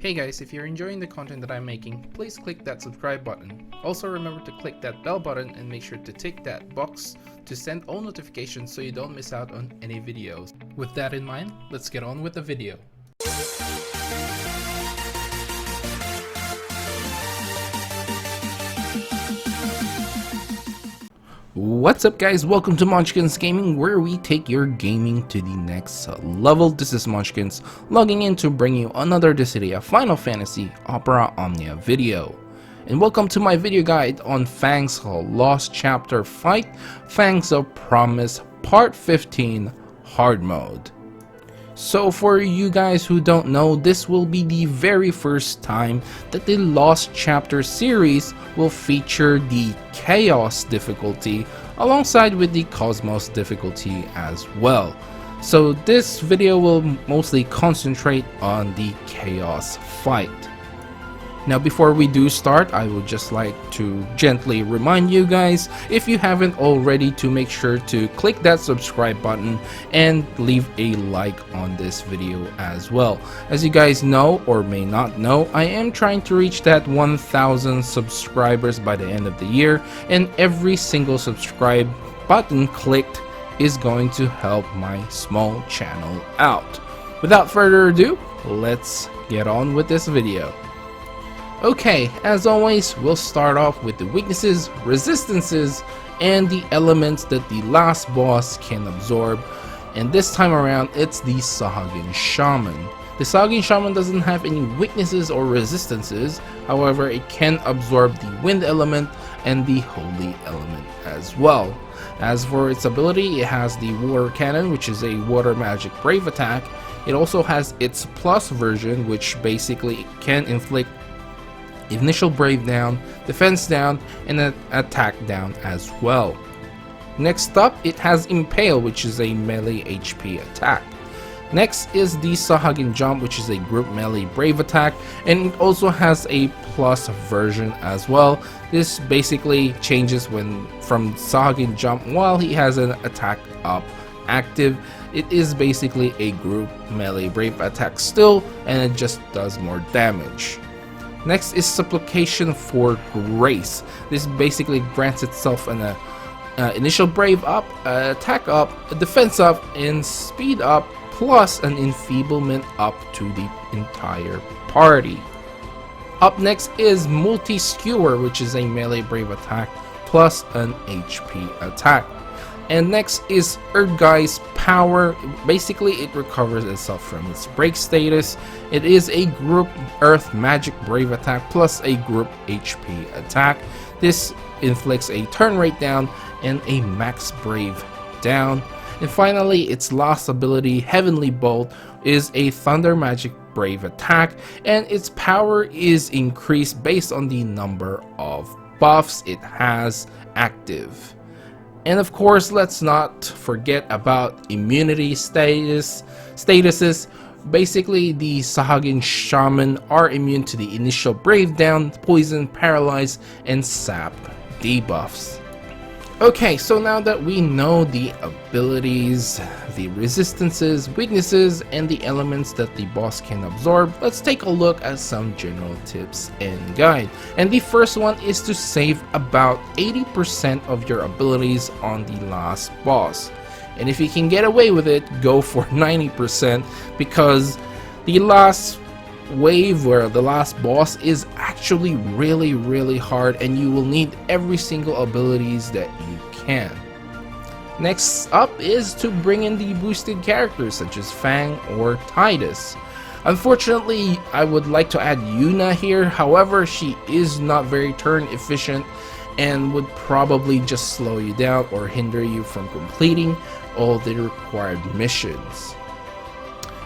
Hey guys, if you're enjoying the content that I'm making, please click that subscribe button. Also remember to click that bell button and make sure to tick that box to send all notifications so you don't miss out on any videos. With that in mind, let's get on with the video. What's up guys, welcome to Monchkinz Gaming, where we take your gaming to the next level. This is Monchkinz logging in to bring you another Dissidia Final Fantasy Opera Omnia video. And welcome to my video guide on Fang's Lost Chapter Fight, Fangs of Promise Part 15 Hard Mode. So for you guys who don't know, this will be the very first time that the Lost Chapter series will feature the Chaos difficulty alongside with the Cosmos difficulty as well. So this video will mostly concentrate on the Chaos fight. Now before we do start, I would just like to gently remind you guys, if you haven't already, to make sure to click that subscribe button and leave a like on this video as well. As you guys know or may not know, I am trying to reach that 1,000 subscribers by the end of the year, and every single subscribe button clicked is going to help my small channel out. Without further ado, let's get on with this video. Okay, as always, we'll start off with the weaknesses, resistances, and the elements that the last boss can absorb. And this time around, it's the Sahagin Shaman. The Sahagin Shaman doesn't have any weaknesses or resistances, however, it can absorb the wind element and the holy element as well. As for its ability, it has the water cannon, which is a water magic brave attack. It also has its plus version, which basically can inflict initial brave down, defense down, and an attack down as well. Next up, it has Impale, which is a melee HP attack. Next is the Sahagin Jump, which is a group melee brave attack, and it also has a plus version as well. This basically changes from Sahagin Jump while he has an attack up active. It is basically a group melee brave attack still, and it just does more damage. Next is Supplication for Grace. This basically grants itself an initial brave up, attack up, a defense up, and speed up, plus an enfeeblement up to the entire party. Up next is Multi-Skewer, which is a melee brave attack plus an HP attack. And next is Erdgei's Power. Basically, it recovers itself from its break status. It is a group Earth Magic Brave attack plus a group HP attack. This inflicts a turn rate down and a max Brave down. And finally, its last ability, Heavenly Bolt, is a Thunder Magic Brave attack, and its power is increased based on the number of buffs it has active. And of course, let's not forget about immunity statuses. Basically, the Sahagin Shaman are immune to the initial brave down, poison, paralyze, and sap debuffs. Okay, so now that we know the abilities, the resistances, weaknesses, and the elements that the boss can absorb, let's take a look at some general tips and guide. And the first one is to save about 80% of your abilities on the last boss. And if you can get away with it, go for 90%, because the last wave, where the last boss, is actually really hard, and you will need every single abilities that you can. Next up is to bring in the boosted characters such as Fang or Titus. Unfortunately, I would like to add Yuna here, however she is not very turn efficient and would probably just slow you down or hinder you from completing all the required missions.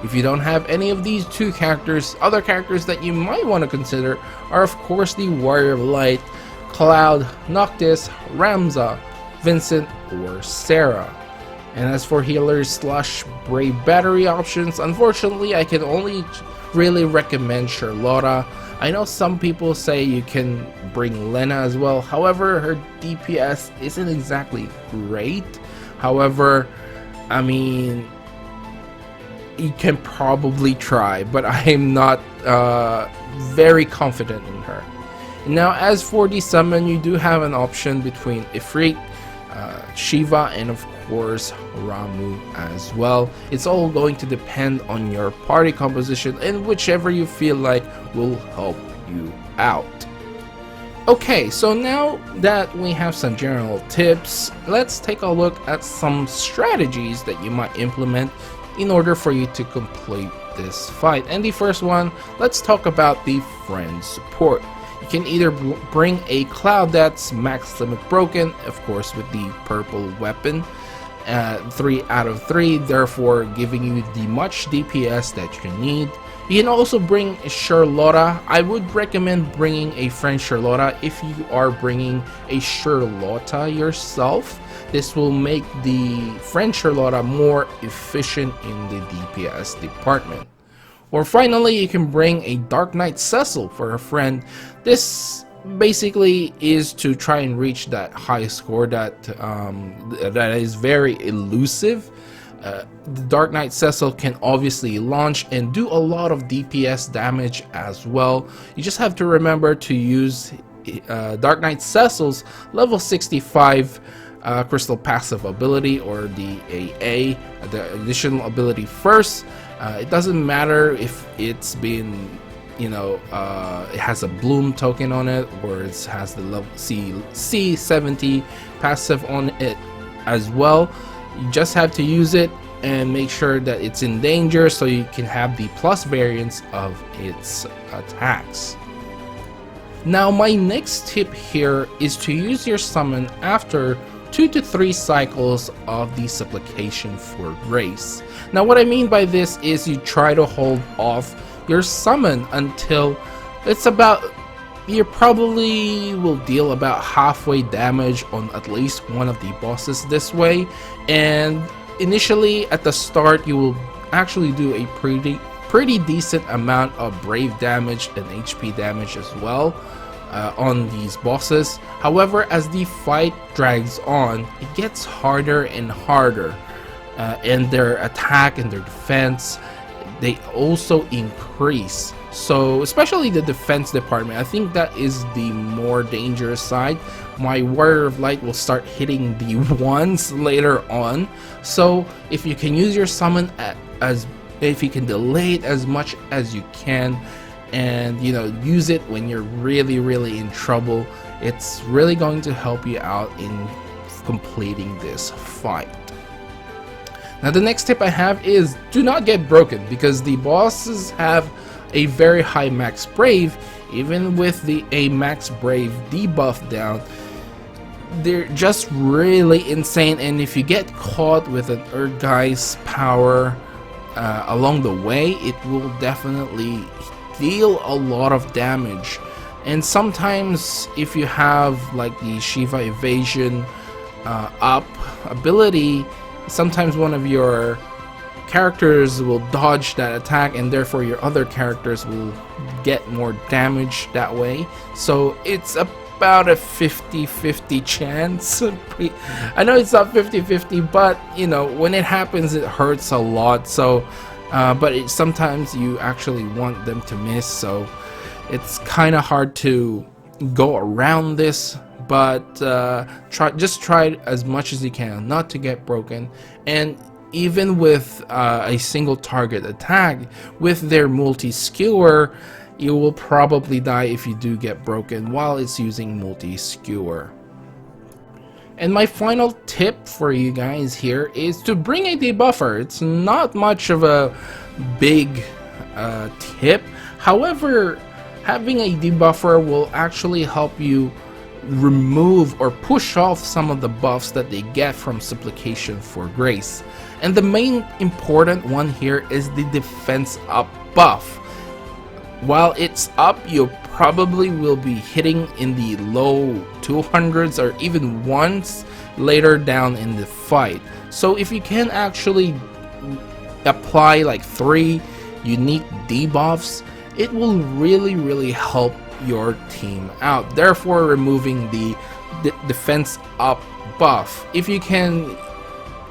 If you don't have any of these two characters, other characters that you might want to consider are of course the Warrior of Light, Cloud, Noctis, Ramza, Vincent, or Sarah. And as for healers / brave battery options, unfortunately I can only really recommend Charlotta. I know some people say you can bring Lena as well, however her DPS isn't exactly great. However, I mean, you can probably try, but I am not very confident in her. Now, as for the summon, you do have an option between Ifrit, Shiva, and of course Ramu as well. It's all going to depend on your party composition, and whichever you feel like will help you out. Okay, so now that we have some general tips, let's take a look at some strategies that you might implement in order for you to complete this fight. And the first one, let's talk about the friend support. You can either bring a cloud that's max limit broken, of course with the purple weapon, 3 out of 3, therefore giving you the much DPS that you need. You can also bring Charlotta. I would recommend bringing a friend Charlotta if you are bringing a Charlotta yourself. This will make the friend Charlotta more efficient in the DPS department. Or finally, you can bring a Dark Knight Cecil for a friend. This basically is to try and reach that high score that that is very elusive. The Dark Knight Cecil can obviously launch and do a lot of DPS damage as well. You just have to remember to use Dark Knight Cecil's level 65 crystal passive ability, or the AA, the additional ability first. It doesn't matter if it's been, you know, it has a bloom token on it, or it has the level C70 passive on it as well. You just have to use it and make sure that it's in danger so you can have the plus variance of its attacks. Now, my next tip here is to use your summon after 2 to 3 cycles of the supplication for grace. Now, what I mean by this is you try to hold off your summon until it's about, you probably will deal about halfway damage on at least one of the bosses this way. And initially at the start you will actually do a pretty decent amount of brave damage and HP damage as well on these bosses. However, as the fight drags on, it gets harder and harder, and their attack and their defense, they also increase. So especially the defense department, I think that is the more dangerous side. My Warrior of Light will start hitting the ones later on. So if you can use your summon if you can delay it as much as you can, and you know, use it when you're really in trouble, it's really going to help you out in completing this fight. Now, the next tip I have is do not get broken, because the bosses have a very high max brave. Even with a max brave debuff down, they're just really insane, and if you get caught with an Erdgeist power along the way, it will definitely deal a lot of damage. And sometimes if you have like the Shiva evasion up ability, sometimes one of your characters will dodge that attack, and therefore your other characters will get more damage that way. So it's about a 50-50 chance. I know it's not 50-50, but you know, when it happens, it hurts a lot. So but sometimes you actually want them to miss, so it's kind of hard to go around this. But just try as much as you can not to get broken. And even with a single target attack with their multi-skewer, you will probably die if you do get broken while it's using multi-skewer. And my final tip for you guys here is to bring a debuffer. It's not much of a big tip. However, having a debuffer will actually help you remove or push off some of the buffs that they get from supplication for grace. And the main important one here is the defense up buff. While it's up, you probably will be hitting in the low 200s or even ones later down in the fight. So if you can actually apply like 3 unique debuffs, it will really help your team out, therefore removing the defense up buff. If you can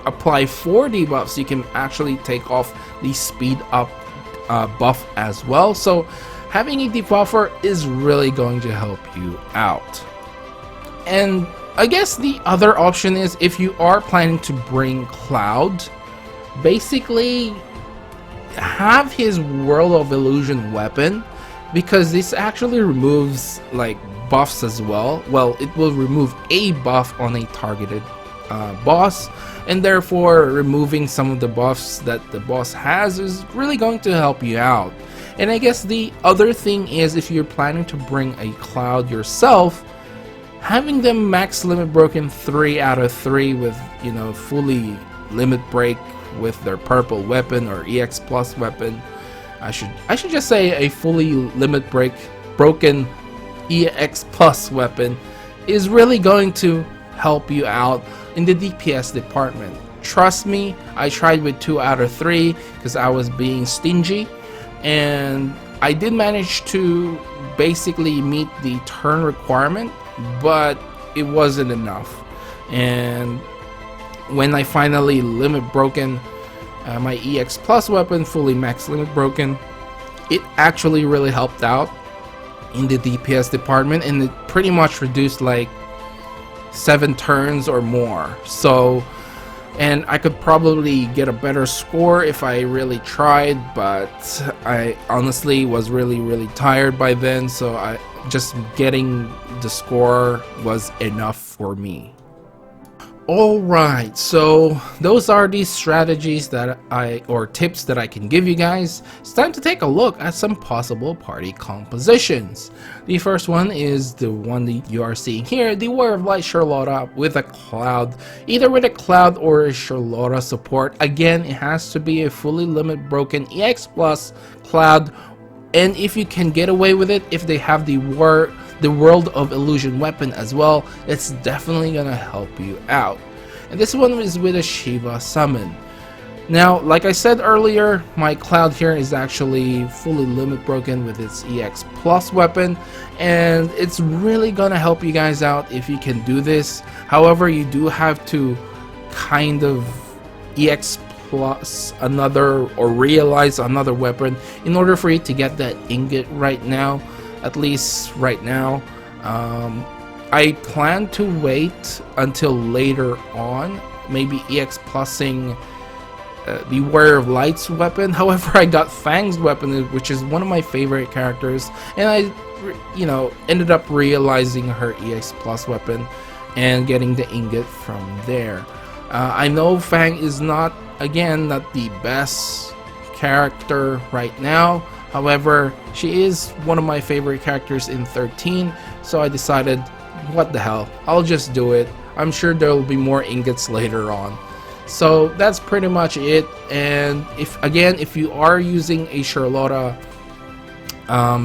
apply 4 debuffs, you can actually take off the speed up buff as well. So having a debuffer is really going to help you out. And I guess the other option is, if you are planning to bring Cloud, basically have his World of Illusion weapon, because this actually removes like buffs as well. Well, it will remove a buff on a targeted boss, and therefore removing some of the buffs that the boss has is really going to help you out. And I guess the other thing is, if you're planning to bring a Cloud yourself, having them max limit broken 3 out of 3 with, you know, fully limit break with their purple weapon or EX plus weapon, I should just say a fully limit broken EX plus weapon is really going to help you out in the DPS department. Trust me, I tried with 2 out of 3 because I was being stingy, and I did manage to basically meet the turn requirement, but it wasn't enough. And when I finally limit broken my EX plus weapon, fully max limit broken, it actually really helped out in the DPS department, and it pretty much reduced like 7 turns or more. So, and I could probably get a better score if I really tried, but I honestly was really tired by then, so just getting the score was enough for me. Alright, so those are the strategies that or tips that I can give you guys. It's time to take a look at some possible party compositions. The first one is the one that you are seeing here, the Warrior of Light Charlotta with a Cloud. Either with a Cloud or a Charlotta support. Again, it has to be a fully limit broken EX plus Cloud, and if you can get away with it, if they have the World of Illusion weapon as well, it's definitely gonna help you out. And this one is with a Shiva summon. Now, like I said earlier, my Cloud here is actually fully limit broken with its EX plus weapon, and it's really gonna help you guys out if you can do this. However, you do have to kind of EX plus another or realize another weapon in order for you to get that ingot right now. At least right now. I plan to wait until later on, maybe EX plusing the Warrior of Light's weapon. However, I got Fang's weapon, which is one of my favorite characters, and I, you know, ended up realizing her EX plus weapon and getting the ingot from there. I know Fang is not the best character right now. However, she is one of my favorite characters in 13, so I decided, what the hell, I'll just do it. I'm sure there will be more ingots later on. So that's pretty much it. And if you are using a Charlotta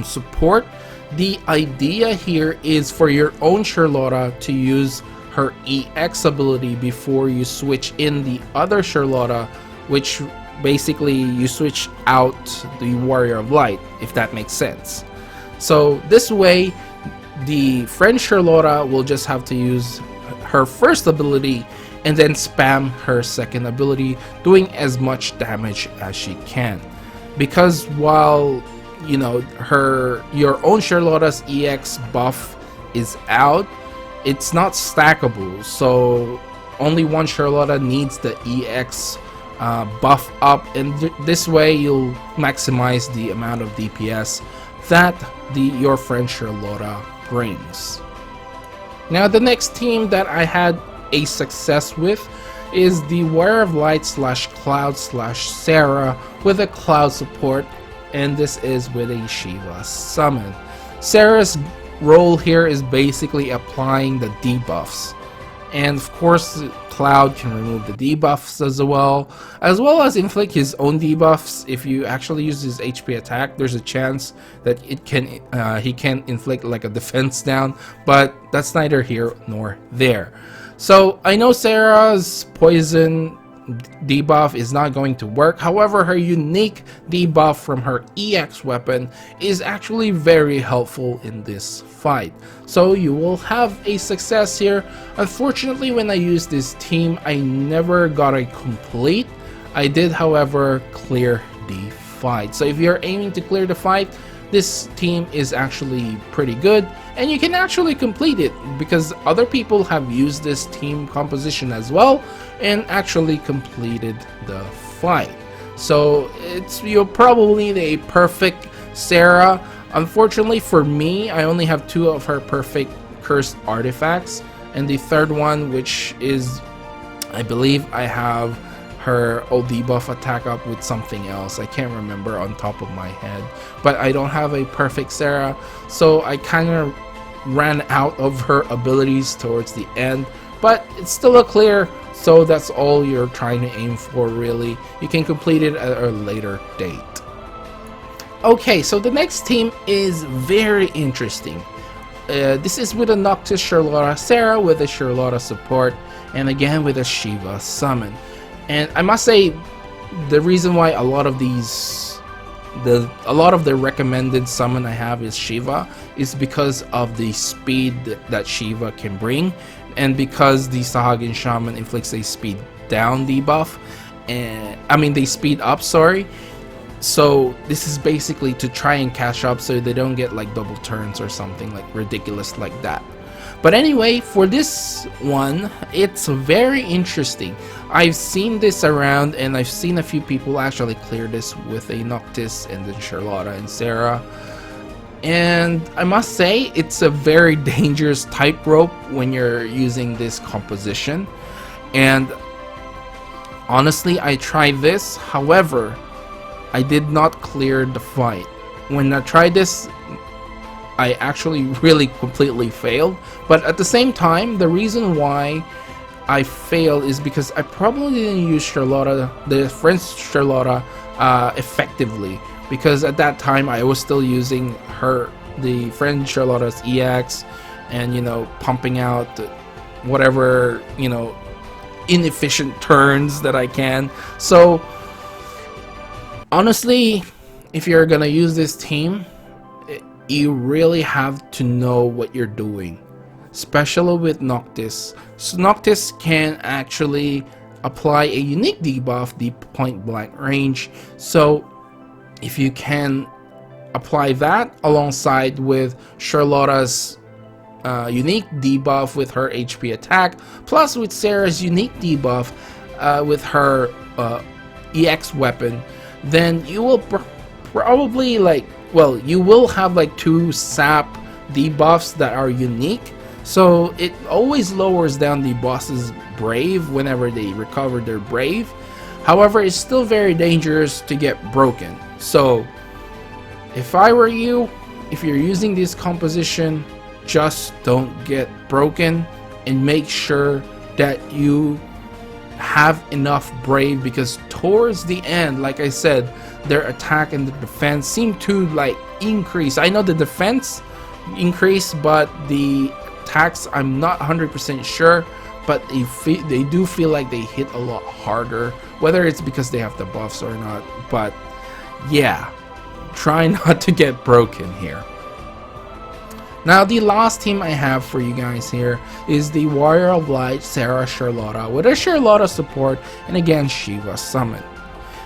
support, the idea here is for your own Charlotta to use her EX ability before you switch in the other Charlotta, which basically you switch out the Warrior of Light, if that makes sense. So this way, the friend Charlotta will just have to use her first ability and then spam her second ability, doing as much damage as she can. Because while, you know, your own Charlotta's EX buff is out, it's not stackable, so only one Charlotta needs the EX buff up, and this way you'll maximize the amount of DPS that your friend Charlotta brings. Now, the next team that I had a success with is the Warrior of Light / Cloud / Sarah with a Cloud support, and this is with a Shiva summon. Sarah's role here is basically applying the debuffs, and of course Cloud can remove the debuffs as well as inflict his own debuffs. If you actually use his HP attack, there's a chance that he can inflict like a defense down, but that's neither here nor there. So I know Sarah's poison debuff is not going to work. However, her unique debuff from her EX weapon is actually very helpful in this fight. So you will have a success here. Unfortunately, when I used this team, I never got a complete. I did, however, clear the fight. So if you're aiming to clear the fight, this team is actually pretty good, and you can actually complete it because other people have used this team composition as well and actually completed the fight. So you'll probably need a perfect Sarah. Unfortunately for me, I only have 2 of her perfect cursed artifacts, and the third one, which is, I believe I have her old debuff attack up with something else. I can't remember on top of my head, but I don't have a perfect Sarah, so I kind of ran out of her abilities towards the end, but it's still a clear, so that's all you're trying to aim for really. You can complete it at a later date. Okay, so the next team is very interesting. This is with a Noctis Charlotta Sarah with a Charlotta support, and again with a Shiva summon. And I must say, the reason why a lot of the recommended summon I have is Shiva is because of the speed that Shiva can bring, and because the Sahagin Shaman inflicts a speed down debuff, and I mean the speed up, sorry. So this is basically to try and catch up so they don't get like double turns or something like ridiculous like that. But anyway, for this one, it's very interesting. I've seen this around, and I've seen a few people actually clear this with a Noctis and then Charlotta and Sarah. And I must say, it's a very dangerous tightrope when you're using this composition. And honestly, I tried this, however, I did not clear the fight. When I tried this, I actually really completely failed, but at the same time, the reason why I failed is because I probably didn't use Charlotta, the French Charlotta, effectively, because at that time I was still using the French Charlotta's EX, and you know, pumping out whatever, you know, inefficient turns that I can. So honestly, if you're gonna use this team, you really have to know what you're doing, especially with Noctis. So Noctis can actually apply a unique debuff, the point blank range. So if you can apply that alongside with Charlotta's unique debuff with her HP attack, plus with Sarah's unique debuff with her EX weapon, then you will probably you will have like 2 sap debuffs that are unique, so it always lowers down the boss's brave whenever they recover their brave. However, it's still very dangerous to get broken. So if I were you, if you're using this composition, just don't get broken, and make sure that you have enough brave, because towards the end, like I said, their attack and the defense seem to like increase. I know the defense increased, but the attacks I'm not 100% sure, but they do feel like they hit a lot harder, whether it's because they have the buffs or not. But yeah, try not to get broken here. Now the last team I have for you guys here is the Warrior of Light Sarah Charlotta with a Charlotta support, and again Shiva summon.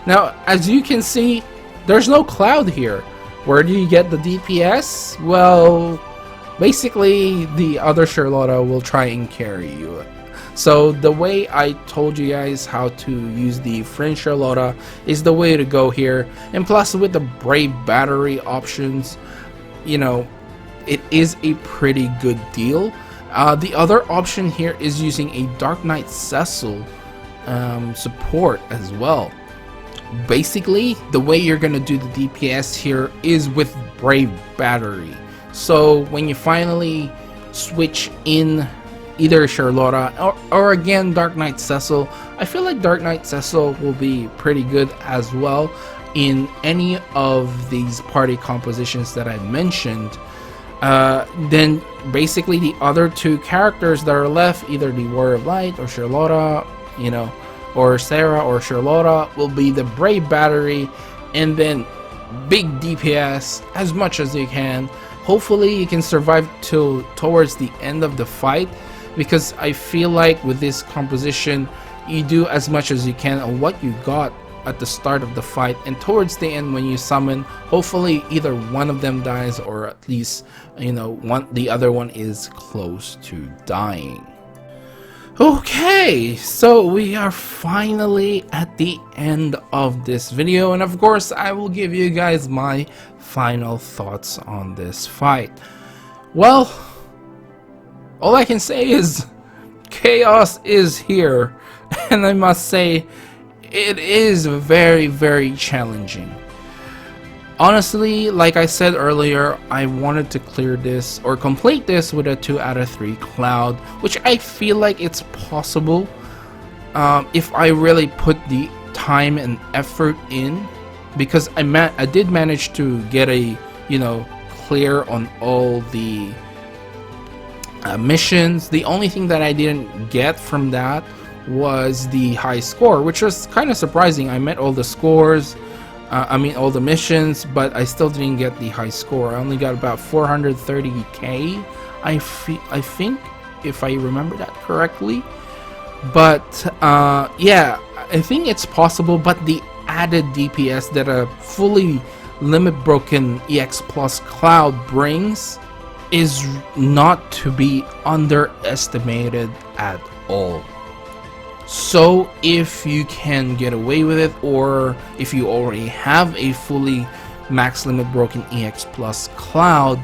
Now as you can see, there's no cloud here. Where do you get the DPS? Well, basically the other Charlotta will try and carry you. So the way I told you guys how to use the French Charlotta is the way to go here, and plus with the Brave Battery options, you know, it is a pretty good deal. The other option here is using a Dark Knight Cecil support as well. Basically, the way you're gonna do the DPS here is with Brave Battery. So when you finally switch in either Charlotta or again Dark Knight Cecil, I feel like Dark Knight Cecil will be pretty good as well in any of these party compositions that I mentioned. Then basically the other 2 characters that are left, either the Warrior of Light or Charlotta, you know, or Sarah or Charlotta will be the Brave Battery, and then big DPS as much as you can. Hopefully you can survive towards the end of the fight, because I feel like with this composition you do as much as you can on what you got at the start of the fight, and towards the end when you summon, hopefully either one of them dies, or at least, you know, the other one is close to dying. Okay, so we are finally at the end of this video, and of course I will give you guys my final thoughts on this fight. Well, all I can say is chaos is here, and I must say it is very, very challenging. Honestly, like I said earlier, I wanted to clear this or complete this with a 2 out of 3 cloud, which I feel like it's possible if I really put the time and effort in, because I did manage to get a, you know, clear on all the missions. The only thing that I didn't get from that was the high score, which was kind of surprising. I met all the scores, all the missions, but I still didn't get the high score. I only got about 430k, I think, if I remember that correctly. But yeah, I think it's possible, but the added DPS that a fully limit broken EX Plus cloud brings is not to be underestimated at all. So if you can get away with it, or if you already have a fully max limit broken EX Plus cloud,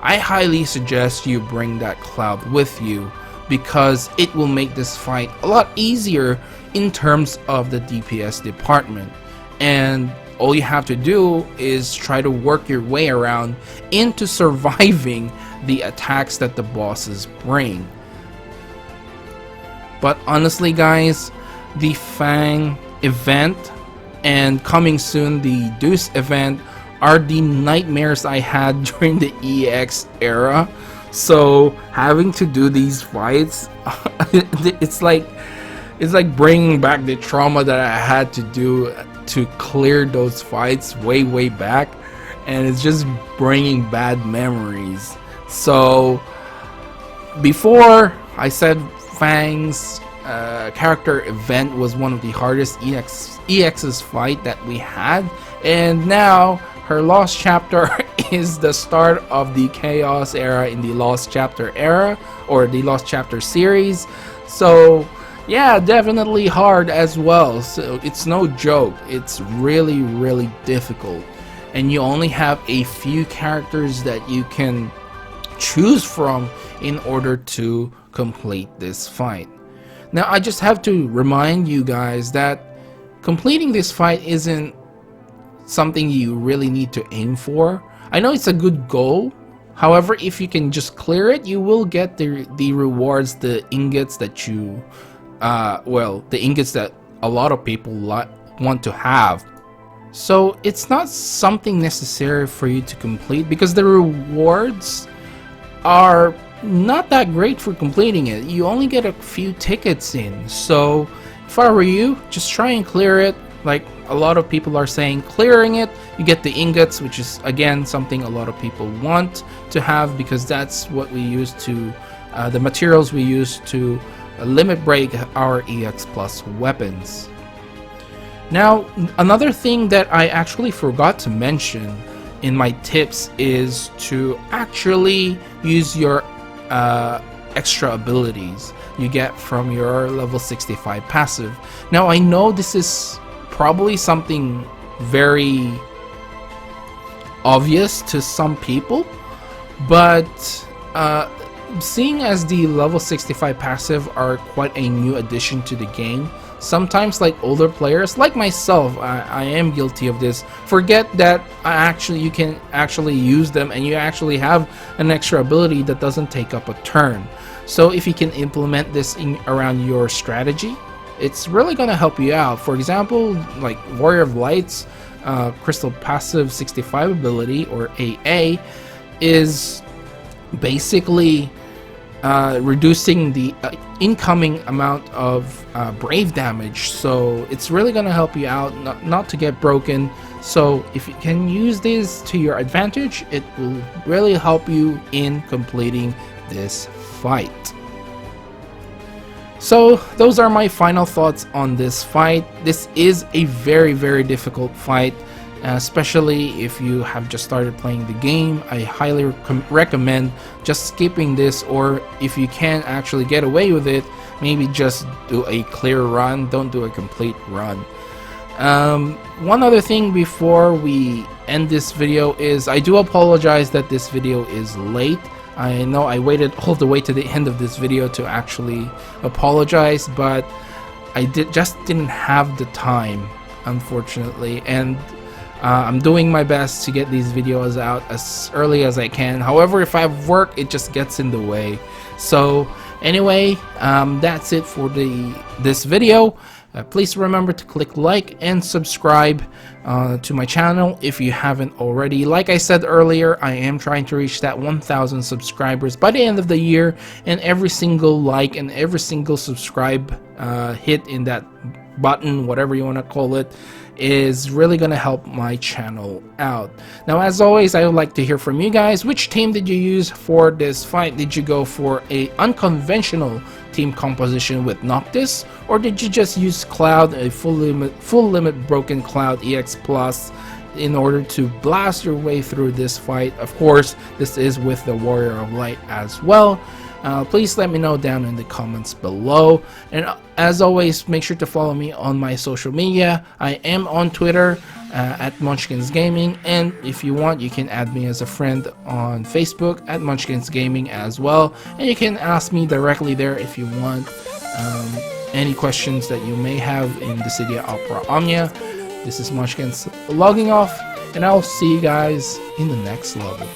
I highly suggest you bring that cloud with you, because it will make this fight a lot easier in terms of the DPS department. And all you have to do is try to work your way around into surviving the attacks that the bosses bring. But honestly guys, the Fang event and coming soon the Deuce event are the nightmares I had during the EX era. So having to do these fights, it's like bringing back the trauma that I had to do to clear those fights way back, and it's just bringing bad memories. So before, I said Fang's character event was one of the hardest EX's fight that we had, and now her Lost Chapter is the start of the Chaos era in the Lost Chapter era, or the Lost Chapter series. So yeah, definitely hard as well. So it's no joke. It's really difficult, and you only have a few characters that you can choose from in order to complete this fight. Now I just have to remind you guys that completing this fight isn't something you really need to aim for. I know it's a good goal, however, if you can just clear it, you will get the rewards, the ingots that you the ingots that a lot of people want to have. So it's not something necessary for you to complete, because the rewards are not that great for completing it. You only get a few tickets in. So if I were you, just try and clear it. Like a lot of people are saying, clearing it, you get the ingots, which is again something a lot of people want to have, because that's what we use to the materials we use to limit break our EX Plus weapons. Now another thing that I actually forgot to mention in my tips is to actually use your extra abilities you get from your level 65 passive. Now I know this is probably something very obvious to some people, but seeing as the level 65 passive are quite a new addition to the game, sometimes like older players like myself, I am guilty of this, forget that you can actually use them, and you actually have an extra ability that doesn't take up a turn. So if you can implement this around your strategy, it's really going to help you out. For example, like Warrior of Light's Crystal Passive 65 ability, or AA, is basically reducing the incoming amount of brave damage, so it's really gonna help you out not to get broken. So if you can use this to your advantage, it will really help you in completing this fight. So those are my final thoughts on this fight. This is a very difficult fight, especially if you have just started playing the game. I highly recommend just skipping this, or if you can actually get away with it, maybe just do a clear run, don't do a complete run. One other thing before we end this video is I do apologize that this video is late. I know I waited all the way to the end of this video to actually apologize, but I just didn't have the time, unfortunately, and I'm doing my best to get these videos out as early as I can. However, if I have work, it just gets in the way. So anyway, that's it for this video. Please remember to click like and subscribe to my channel if you haven't already. Like I said earlier, I am trying to reach that 1,000 subscribers by the end of the year, and every single like and every single subscribe hit in that button, whatever you want to call it, is really gonna help my channel out. Now, as always, I would like to hear from you guys. Which team did you use for this fight? Did you go for a unconventional team composition with Noctis, or did you just use Cloud, a full limit broken Cloud EX Plus, in order to blast your way through this fight? Of course, this is with the Warrior of Light as well. Please let me know down in the comments below, and as always, make sure to follow me on my social media. I am on Twitter at Monchkinz Gaming, and if you want, you can add me as a friend on Facebook at Monchkinz Gaming as well, and you can ask me directly there if you want any questions that you may have in Dissidia Opera Omnia. This is Monchkinz logging off, and I'll see you guys in the next level.